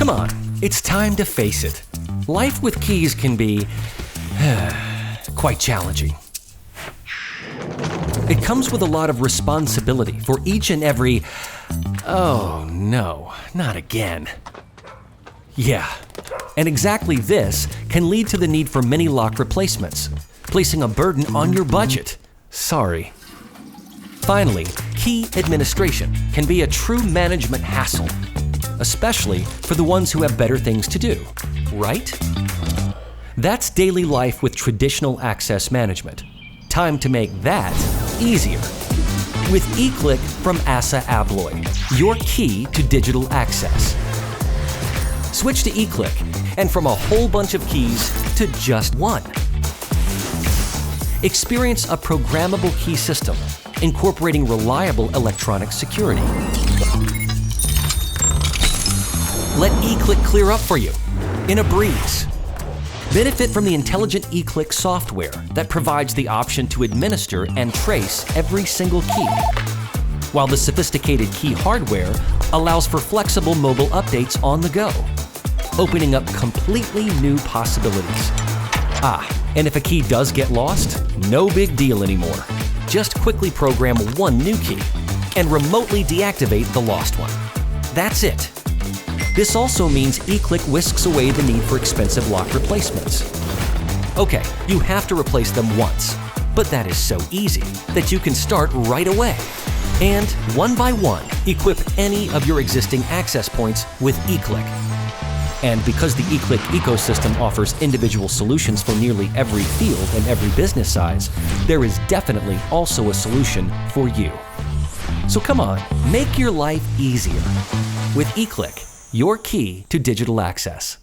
Come on, it's time to face it. Life with keys can be quite challenging. It comes with a lot of responsibility for each and every... Oh no, not again. Yeah, and exactly this can lead to the need for many lock replacements, placing a burden on your budget. Sorry. Finally, key administration can be a true management hassle, especially for the ones who have better things to do, right? That's daily life with traditional access management. Time to make that easier. With eCLIQ from ASSA ABLOY, your key to digital access. Switch to eCLIQ, and from a whole bunch of keys to just one. Experience a programmable key system, incorporating reliable electronic security. Let eCLIQ clear up for you in a breeze. Benefit from the intelligent eCLIQ software that provides the option to administer and trace every single key, while the sophisticated key hardware allows for flexible mobile updates on the go, opening up completely new possibilities. And if a key does get lost, no big deal anymore. Just quickly program one new key and remotely deactivate the lost one. That's it. This also means eCLIQ whisks away the need for expensive lock replacements. Okay, you have to replace them once, but that is so easy that you can start right away. And one by one, equip any of your existing access points with eCLIQ. And because the eCLIQ ecosystem offers individual solutions for nearly every field and every business size, there is definitely also a solution for you. So come on, make your life easier with eCLIQ, your key to digital access.